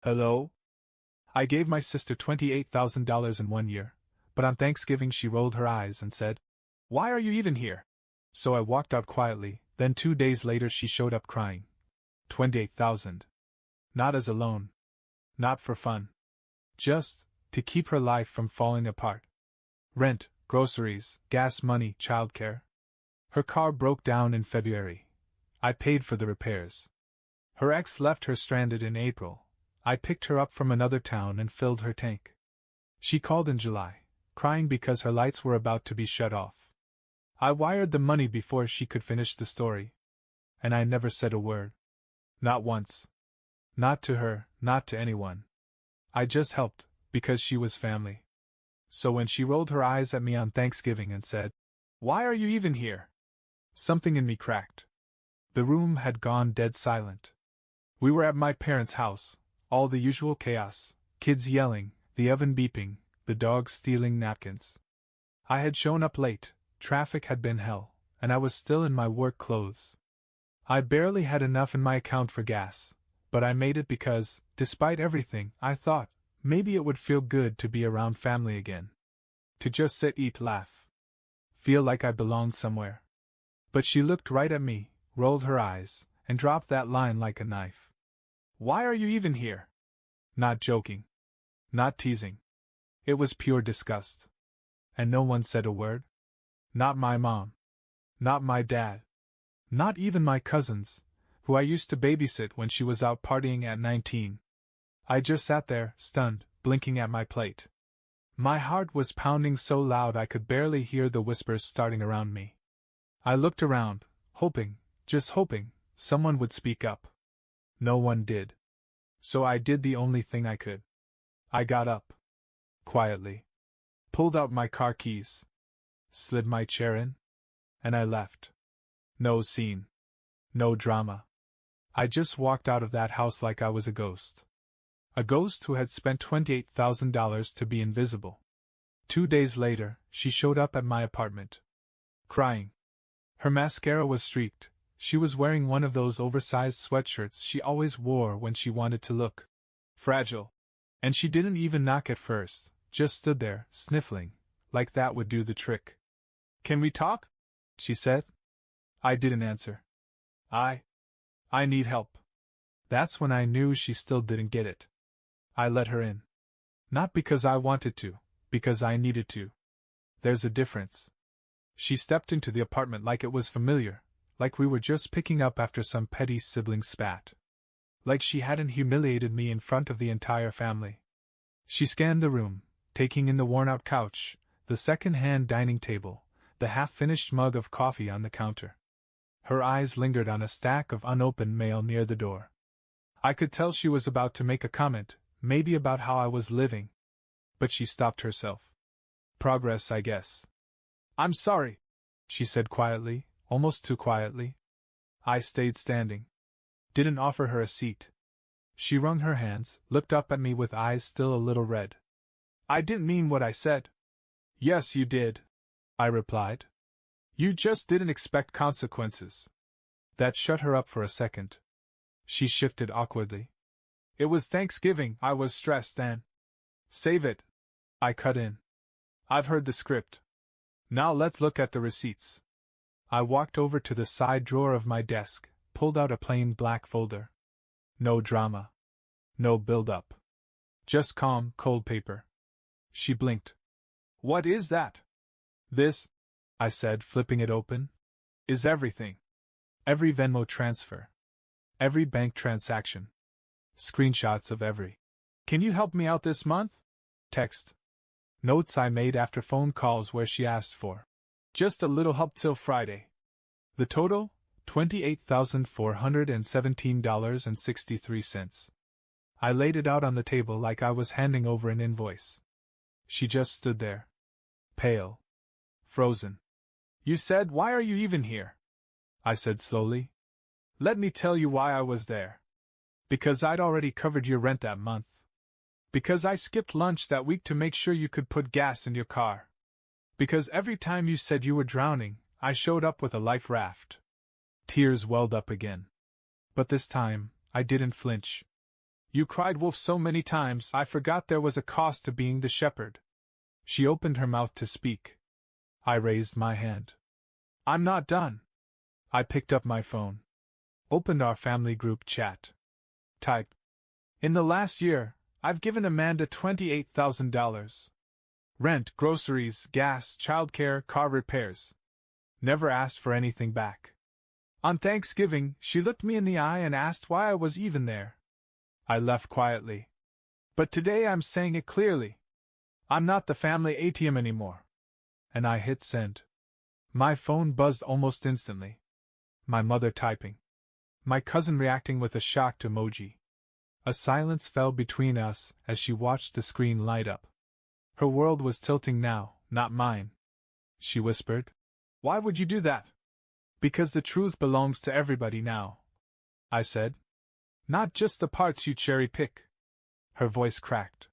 Hello? I gave my sister $28,000 in 1 year, but on Thanksgiving she rolled her eyes and said, "Why are you even here?" So I walked out quietly, then 2 days later she showed up crying. 28,000. Not as a loan. Not for fun. Just to keep her life from falling apart. Rent, groceries, gas money, childcare. Her car broke down in February. I paid for the repairs. Her ex left her stranded in April. I picked her up from another town and filled her tank. She called in July, crying because her lights were about to be shut off. I wired the money before she could finish the story. And I never said a word. Not once. Not to her, not to anyone. I just helped, because she was family. So when she rolled her eyes at me on Thanksgiving and said, "Why are you even here?" something in me cracked. The room had gone dead silent. We were at my parents' house, all the usual chaos, kids yelling, the oven beeping, the dogs stealing napkins. I had shown up late, traffic had been hell, and I was still in my work clothes. I barely had enough in my account for gas, but I made it because, despite everything, I thought, maybe it would feel good to be around family again. To just sit, eat, laugh. Feel like I belonged somewhere. But she looked right at me, rolled her eyes, and dropped that line like a knife. "Why are you even here?" Not joking. Not teasing. It was pure disgust. And no one said a word? Not my mom. Not my dad. Not even my cousins, who I used to babysit when she was out partying at 19. I just sat there, stunned, blinking at my plate. My heart was pounding so loud I could barely hear the whispers starting around me. I looked around, hoping, just hoping, someone would speak up. No one did. So I did the only thing I could. I got up. Quietly. Pulled out my car keys. Slid my chair in. And I left. No scene. No drama. I just walked out of that house like I was a ghost. A ghost who had spent $28,000 to be invisible. 2 days later, she showed up at my apartment. Crying. Her mascara was streaked. She was wearing one of those oversized sweatshirts she always wore when she wanted to look fragile. And she didn't even knock at first, just stood there, sniffling, like that would do the trick. "Can we talk?" she said. I didn't answer. I need help. That's when I knew she still didn't get it. I let her in. Not because I wanted to, because I needed to. There's a difference. She stepped into the apartment like it was familiar, like we were just picking up after some petty sibling spat. Like she hadn't humiliated me in front of the entire family. She scanned the room, taking in the worn-out couch, the second-hand dining table, the half-finished mug of coffee on the counter. Her eyes lingered on a stack of unopened mail near the door. I could tell she was about to make a comment, maybe about how I was living. But she stopped herself. Progress, I guess. "I'm sorry," she said quietly, almost too quietly. I stayed standing. Didn't offer her a seat. She wrung her hands, looked up at me with eyes still a little red. "I didn't mean what I said." "Yes, you did," I replied. "You just didn't expect consequences." That shut her up for a second. She shifted awkwardly. "It was Thanksgiving, I was stressed and—" "Save it," I cut in. "I've heard the script. Now let's look at the receipts." I walked over to the side drawer of my desk, pulled out a plain black folder. No drama. No build-up. Just calm, cold paper. She blinked. "What is that?" "This," I said, flipping it open, "is everything. Every Venmo transfer. Every bank transaction. Screenshots of every. Can you help me out this month? Text. Notes I made after phone calls where she asked for just a little help till Friday. The total? $28,417.63. I laid it out on the table like I was handing over an invoice. She just stood there. Pale. Frozen. "You said, why are you even here?" I said slowly. "Let me tell you why I was there. Because I'd already covered your rent that month. Because I skipped lunch that week to make sure you could put gas in your car. Because every time you said you were drowning, I showed up with a life raft." Tears welled up again. But this time, I didn't flinch. You cried wolf so many times I forgot there was a cost to being the shepherd. She opened her mouth to speak. I raised my hand. I'm not done. I picked up my phone. Opened our family group chat. Typed. In the last year, I've given Amanda $28,000. Rent, groceries, gas, childcare, car repairs. Never asked for anything back. On Thanksgiving, she looked me in the eye and asked why I was even there. I left quietly. But today I'm saying it clearly. I'm not the family ATM anymore. And I hit send. My phone buzzed almost instantly. My mother typing. My cousin reacting with a shocked emoji. A silence fell between us as she watched the screen light up. Her world was tilting now, not mine. She whispered, "Why would you do that?" "Because the truth belongs to everybody now," I said. "Not just the parts you cherry-pick." Her voice cracked.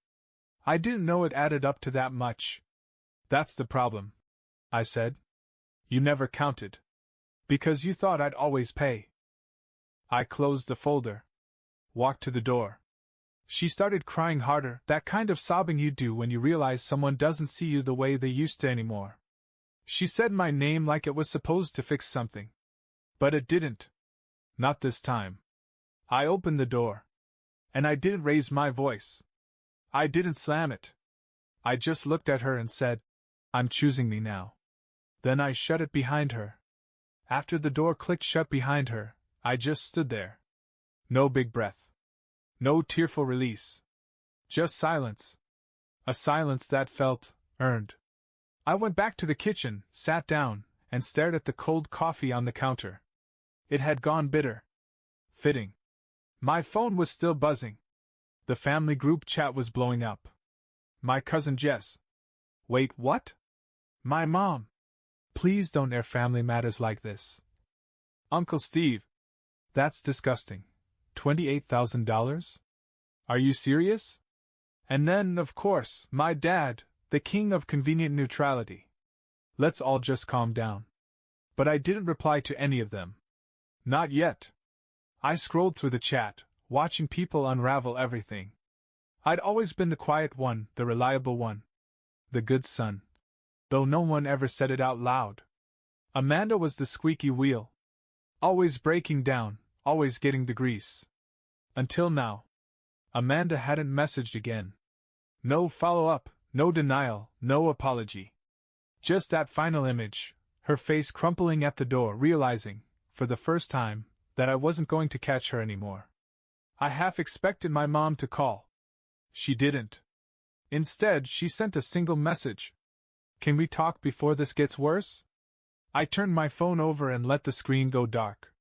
"I didn't know it added up to that much." "That's the problem," I said. "You never counted. Because you thought I'd always pay." I closed the folder. Walked to the door. She started crying harder, that kind of sobbing you do when you realize someone doesn't see you the way they used to anymore. She said my name like it was supposed to fix something. But it didn't. Not this time. I opened the door. And I didn't raise my voice. I didn't slam it. I just looked at her and said, "I'm choosing me now." Then I shut it behind her. After the door clicked shut behind her, I just stood there. No big breath. No tearful release. Just silence. A silence that felt earned. I went back to the kitchen, sat down, and stared at the cold coffee on the counter. It had gone bitter. Fitting. My phone was still buzzing. The family group chat was blowing up. My cousin Jess. Wait, what? My mom. Please don't air family matters like this. Uncle Steve. That's disgusting. $28,000? Are you serious? And then, of course, my dad, the king of convenient neutrality. Let's all just calm down. But I didn't reply to any of them. Not yet. I scrolled through the chat, watching people unravel everything. I'd always been the quiet one, the reliable one. The good son. Though no one ever said it out loud. Amanda was the squeaky wheel. Always breaking down, always getting the grease. Until now. Amanda hadn't messaged again. No follow-up, no denial, no apology. Just that final image, her face crumpling at the door, realizing, for the first time, that I wasn't going to catch her anymore. I half expected my mom to call. She didn't. Instead, she sent a single message. "Can we talk before this gets worse?" I turned my phone over and let the screen go dark.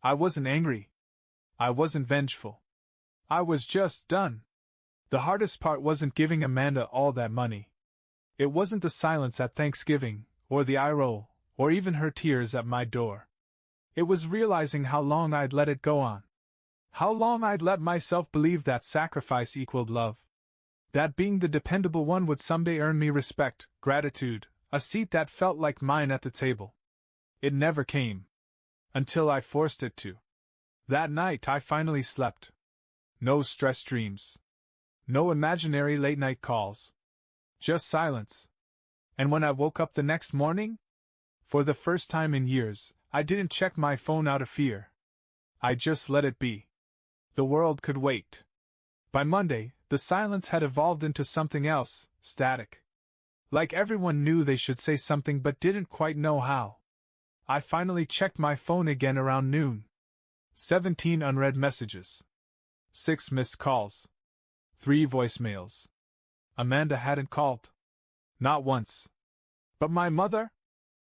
I wasn't angry. I wasn't vengeful. I was just done. The hardest part wasn't giving Amanda all that money. It wasn't the silence at Thanksgiving, or the eye roll, or even her tears at my door. It was realizing how long I'd let it go on. How long I'd let myself believe that sacrifice equaled love. That being the dependable one would someday earn me respect, gratitude, a seat that felt like mine at the table. It never came. Until I forced it to. That night I finally slept. No stress dreams. No imaginary late-night calls. Just silence. And when I woke up the next morning? For the first time in years, I didn't check my phone out of fear. I just let it be. The world could wait. By Monday, the silence had evolved into something else, static. Like everyone knew they should say something but didn't quite know how. I finally checked my phone again around noon. 17 unread messages. 6 missed calls. 3 voicemails. Amanda hadn't called. Not once. But my mother?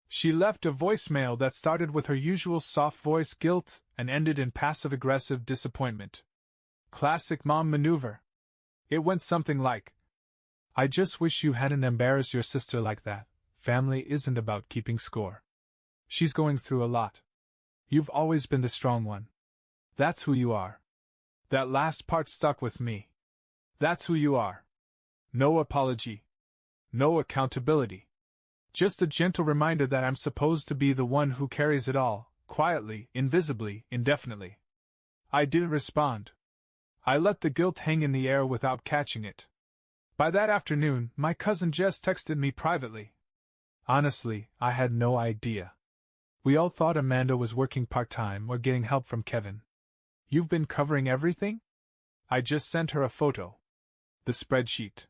She left a voicemail that started with her usual soft voice guilt and ended in passive-aggressive disappointment. Classic mom maneuver. It went something like, "I just wish you hadn't embarrassed your sister like that. Family isn't about keeping score. She's going through a lot. You've always been the strong one. That's who you are." That last part stuck with me. That's who you are. No apology. No accountability. Just a gentle reminder that I'm supposed to be the one who carries it all, quietly, invisibly, indefinitely. I didn't respond. I let the guilt hang in the air without catching it. By that afternoon, my cousin Jess texted me privately. Honestly, I had no idea. We all thought Amanda was working part-time or getting help from Kevin. You've been covering everything? I just sent her a photo. The spreadsheet.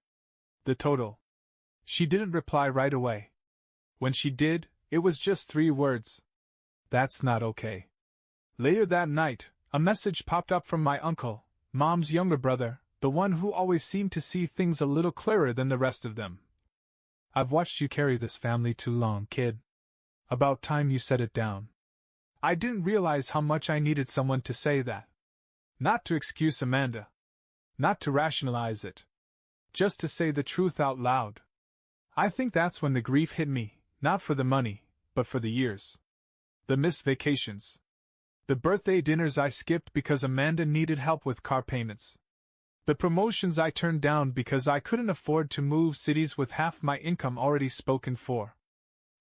The total. She didn't reply right away. When she did, it was just 3 words. That's not okay. Later that night, a message popped up from my uncle, Mom's younger brother, the one who always seemed to see things a little clearer than the rest of them. I've watched you carry this family too long, kid. About time you set it down. I didn't realize how much I needed someone to say that. Not to excuse Amanda. Not to rationalize it. Just to say the truth out loud. I think that's when the grief hit me, not for the money, but for the years. The missed vacations. The birthday dinners I skipped because Amanda needed help with car payments. The promotions I turned down because I couldn't afford to move cities with half my income already spoken for.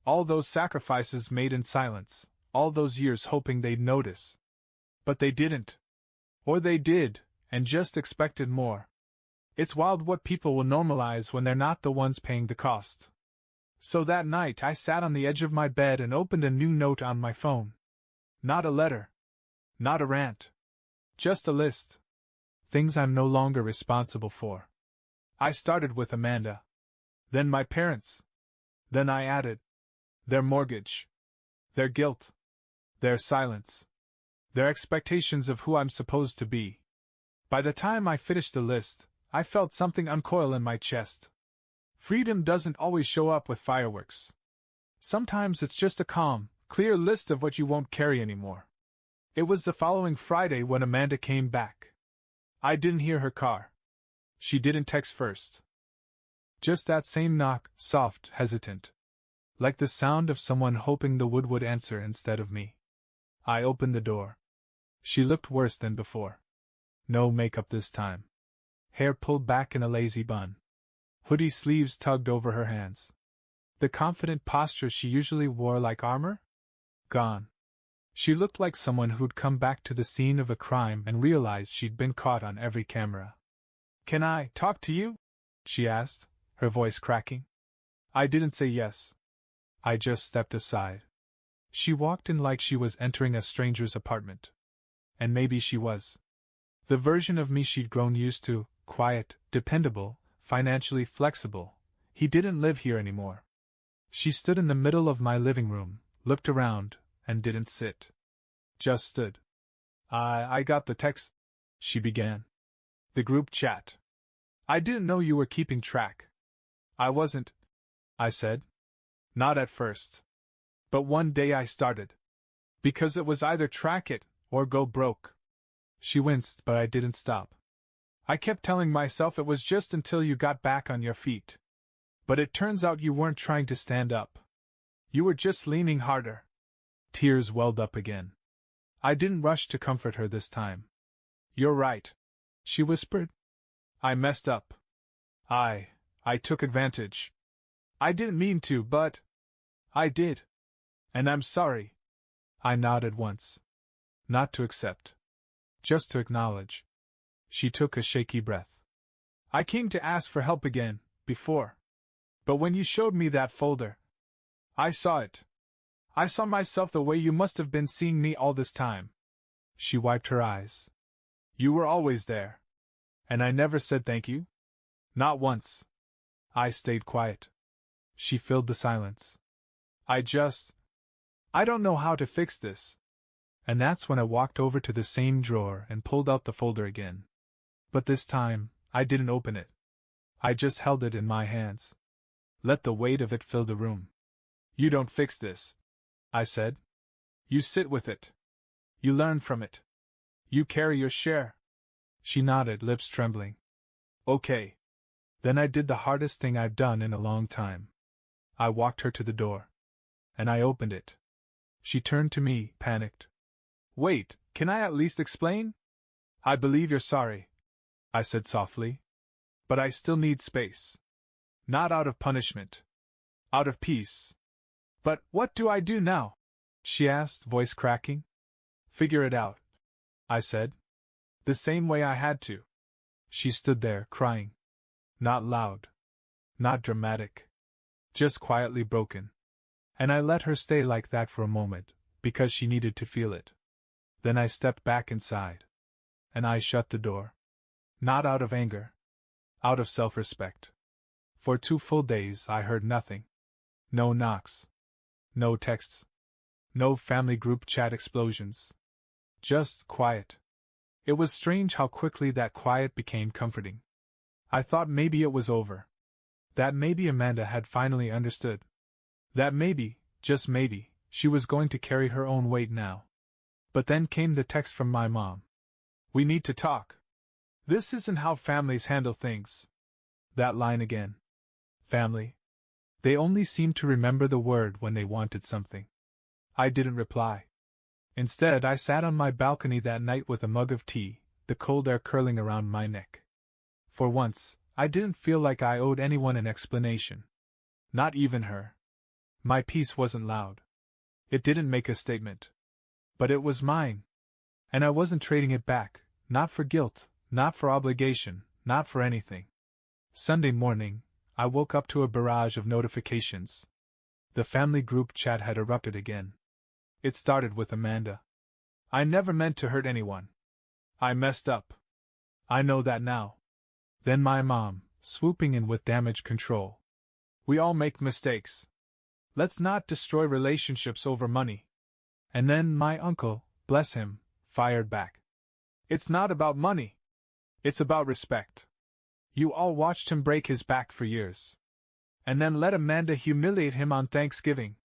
All those sacrifices made in silence, all those years hoping they'd notice. But they didn't. Or they did, and just expected more. It's wild what people will normalize when they're not the ones paying the cost. So that night I sat on the edge of my bed and opened a new note on my phone. Not a letter. Not a rant. Just a list. Things I'm no longer responsible for. I started with Amanda. Then my parents. Then I added their mortgage. Their guilt. Their silence. Their expectations of who I'm supposed to be. By the time I finished the list, I felt something uncoil in my chest. Freedom doesn't always show up with fireworks. Sometimes it's just a calm, clear list of what you won't carry anymore. It was the following Friday when Amanda came back. I didn't hear her car. She didn't text first. Just that same knock, soft, hesitant. Like the sound of someone hoping the wood would answer instead of me. I opened the door. She looked worse than before. No makeup this time. Hair pulled back in a lazy bun. Hoodie sleeves tugged over her hands. The confident posture she usually wore like armor? Gone. She looked like someone who'd come back to the scene of a crime and realized she'd been caught on every camera. "Can I talk to you?" she asked, her voice cracking. I didn't say yes. I just stepped aside. She walked in like she was entering a stranger's apartment. And maybe she was. The version of me she'd grown used to, quiet, dependable, financially flexible. He didn't live here anymore. She stood in the middle of my living room, looked around, and didn't sit. Just stood. I got the text," she began. "The group chat. I didn't know you were keeping track." "I wasn't," I said. "Not at first. But one day I started. Because it was either track it, or go broke." She winced, but I didn't stop. "I kept telling myself it was just until you got back on your feet. But it turns out you weren't trying to stand up. You were just leaning harder." Tears welled up again. I didn't rush to comfort her this time. "You're right," she whispered. "I messed up. I took advantage. I didn't mean to, but I did. And I'm sorry." I nodded once. Not to accept. Just to acknowledge. She took a shaky breath. "I came to ask for help again, before. But when you showed me that folder, I saw it. I saw myself the way you must have been seeing me all this time." She wiped her eyes. "You were always there. And I never said thank you? Not once." I stayed quiet. She filled the silence. I don't know how to fix this." And that's when I walked over to the same drawer and pulled out the folder again. But this time, I didn't open it. I just held it in my hands. Let the weight of it fill the room. "You don't fix this," I said. "You sit with it. You learn from it. You carry your share." She nodded, lips trembling. "Okay." Then I did the hardest thing I've done in a long time. I walked her to the door. And I opened it. She turned to me, panicked. "Wait, can I at least explain?" "I believe you're sorry," I said softly. "But I still need space. Not out of punishment. Out of peace." "But what do I do now?" she asked, voice cracking. "Figure it out," I said. "The same way I had to. She stood there, crying. Not loud. Not dramatic. Just quietly broken. And I let her stay like that for a moment, because she needed to feel it. Then I stepped back inside. And I shut the door. Not out of anger. Out of self-respect. For 2 full days I heard nothing. No knocks. No texts. No family group chat explosions. Just quiet. It was strange how quickly that quiet became comforting. I thought maybe it was over. That maybe Amanda had finally understood. That maybe, just maybe, she was going to carry her own weight now. But then came the text from my mom. We need to talk. This isn't how families handle things. That line again. Family. They only seemed to remember the word when they wanted something. I didn't reply. Instead, I sat on my balcony that night with a mug of tea, the cold air curling around my neck. For once, I didn't feel like I owed anyone an explanation. Not even her. My piece wasn't loud. It didn't make a statement. But it was mine. And I wasn't trading it back, not for guilt, not for obligation, not for anything. Sunday morning, I woke up to a barrage of notifications. The family group chat had erupted again. It started with Amanda. I never meant to hurt anyone. I messed up. I know that now. Then my mom, swooping in with damage control. We all make mistakes. Let's not destroy relationships over money. And then my uncle, bless him, fired back. It's not about money. It's about respect. You all watched him break his back for years. And then let Amanda humiliate him on Thanksgiving.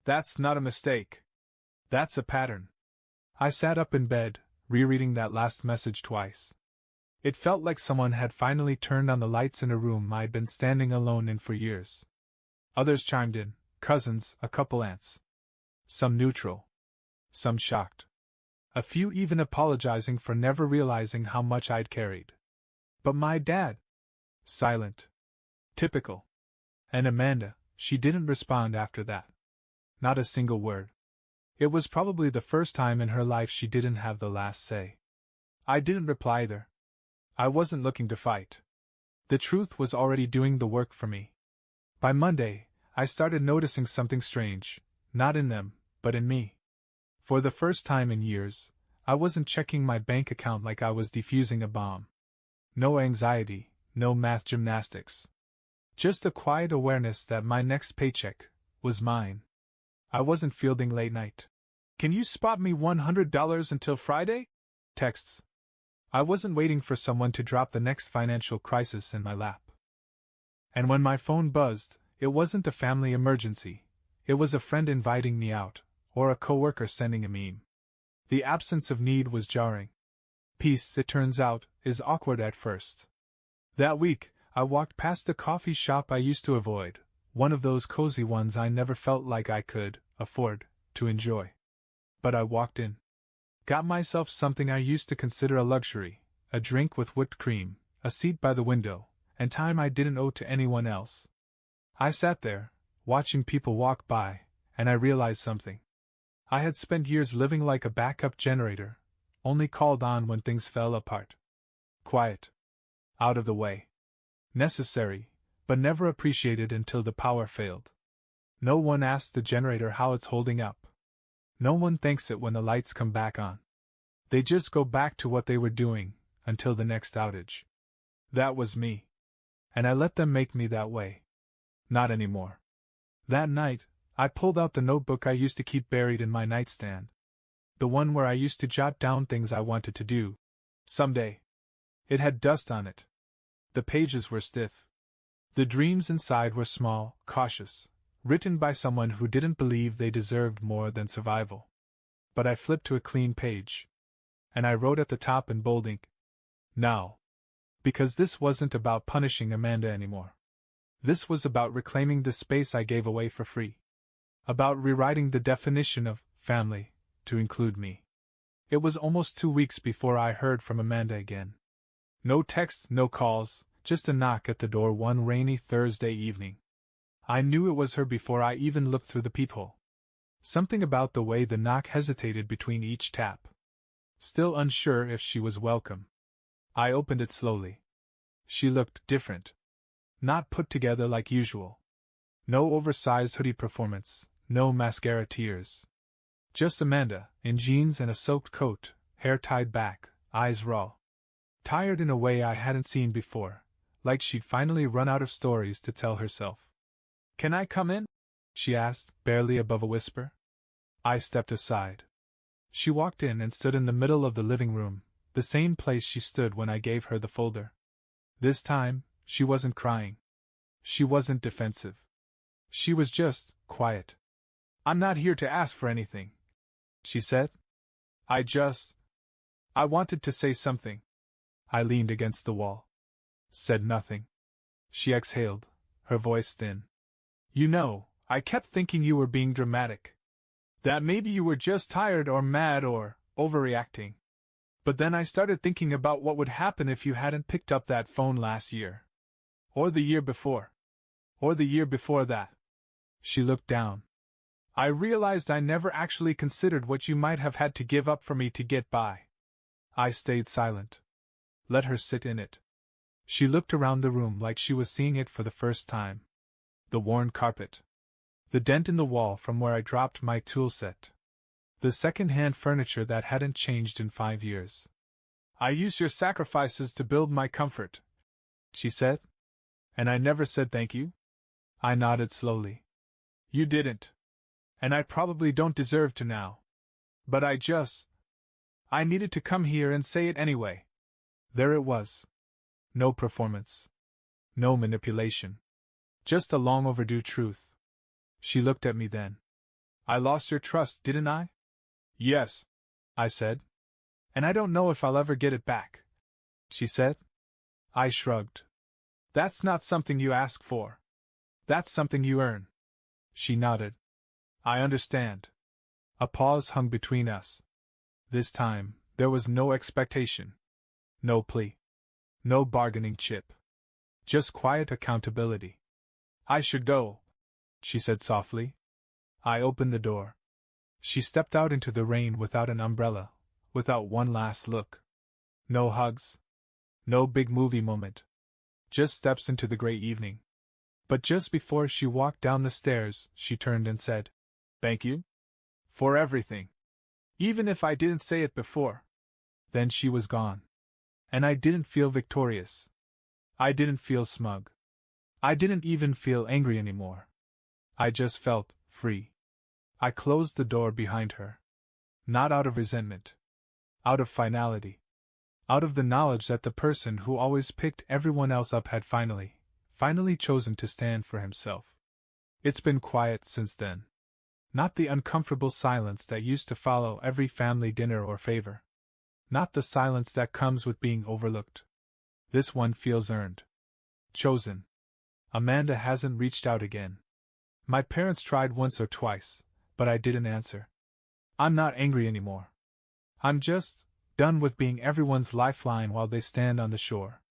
That's not a mistake. That's a pattern. I sat up in bed, rereading that last message twice. It felt like someone had finally turned on the lights in a room I'd been standing alone in for years. Others chimed in, cousins, a couple aunts. Some neutral. Some shocked. A few even apologizing for never realizing how much I'd carried. But my dad? Silent. Typical. And Amanda, she didn't respond after that. Not a single word. It was probably the first time in her life she didn't have the last say. I didn't reply either. I wasn't looking to fight. The truth was already doing the work for me. By Monday, I started noticing something strange, not in them, but in me. For the first time in years, I wasn't checking my bank account like I was defusing a bomb. No anxiety, no math gymnastics. Just a quiet awareness that my next paycheck was mine. I wasn't fielding late night. Can you spot me $100 until Friday? Texts. I wasn't waiting for someone to drop the next financial crisis in my lap. And when my phone buzzed, it wasn't a family emergency. It was a friend inviting me out, or a coworker sending a meme. The absence of need was jarring. Peace, it turns out, is awkward at first. That week, I walked past the coffee shop I used to avoid, one of those cozy ones I never felt like I could afford to enjoy. But I walked in. Got myself something I used to consider a luxury, a drink with whipped cream, a seat by the window, and time I didn't owe to anyone else. I sat there, watching people walk by, and I realized something. I had spent years living like a backup generator, only called on when things fell apart. Quiet. Out of the way. Necessary, but never appreciated until the power failed. No one asks the generator how it's holding up. No one thanks it when the lights come back on. They just go back to what they were doing, until the next outage. That was me. And I let them make me that way. Not anymore. That night, I pulled out the notebook I used to keep buried in my nightstand. The one where I used to jot down things I wanted to do. Someday. It had dust on it. The pages were stiff. The dreams inside were small, cautious, written by someone who didn't believe they deserved more than survival. But I flipped to a clean page. And I wrote at the top in bold ink, "Now." Because this wasn't about punishing Amanda anymore. This was about reclaiming the space I gave away for free. About rewriting the definition of family to include me. It was almost 2 weeks before I heard from Amanda again. No texts, no calls, just a knock at the door one rainy Thursday evening. I knew it was her before I even looked through the peephole. Something about the way the knock hesitated between each tap. Still unsure if she was welcome. I opened it slowly. She looked different. Not put together like usual. No oversized hoodie performance, no mascara tears. Just Amanda, in jeans and a soaked coat, hair tied back, eyes raw. Tired in a way I hadn't seen before, like she'd finally run out of stories to tell herself. "Can I come in?" she asked, barely above a whisper. I stepped aside. She walked in and stood in the middle of the living room, the same place she stood when I gave her the folder. This time, she wasn't crying. She wasn't defensive. She was just quiet. "I'm not here to ask for anything," she said. I wanted to say something." I leaned against the wall. Said nothing. She exhaled, her voice thin. "You know, I kept thinking you were being dramatic. That maybe you were just tired or mad or overreacting. But then I started thinking about what would happen if you hadn't picked up that phone last year. Or the year before. Or the year before that." She looked down. "I realized I never actually considered what you might have had to give up for me to get by." I stayed silent. Let her sit in it. She looked around the room like she was seeing it for the first time. The worn carpet. The dent in the wall from where I dropped my tool set. The second-hand furniture that hadn't changed in 5 years. "I used your sacrifices to build my comfort," she said. "And I never said thank you?" I nodded slowly. "You didn't. And I probably don't deserve to now. But I needed to come here and say it anyway." There it was. No performance. No manipulation. Just a long overdue truth. She looked at me then. "I lost your trust, didn't I?" "Yes," I said. "And I don't know if I'll ever get it back," she said. I shrugged. "That's not something you ask for. That's something you earn." She nodded. "I understand." A pause hung between us. This time, there was no expectation. No plea. No bargaining chip. Just quiet accountability. "I should go," she said softly. I opened the door. She stepped out into the rain without an umbrella, without one last look. No hugs. No big movie moment. Just steps into the gray evening. But just before she walked down the stairs, she turned and said, "Thank you? For everything. Even if I didn't say it before." Then she was gone. And I didn't feel victorious. I didn't feel smug. I didn't even feel angry anymore. I just felt free. I closed the door behind her. Not out of resentment. Out of finality. Out of the knowledge that the person who always picked everyone else up had finally chosen to stand for himself. It's been quiet since then. Not the uncomfortable silence that used to follow every family dinner or favor. Not the silence that comes with being overlooked. This one feels earned. Chosen. Amanda hasn't reached out again. My parents tried once or twice, but I didn't answer. I'm not angry anymore. I'm just done with being everyone's lifeline while they stand on the shore.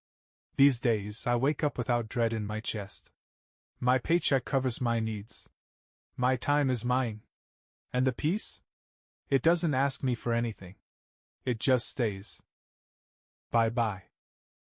These days I wake up without dread in my chest. My paycheck covers my needs. My time is mine. And the peace? It doesn't ask me for anything. It just stays. Bye-bye.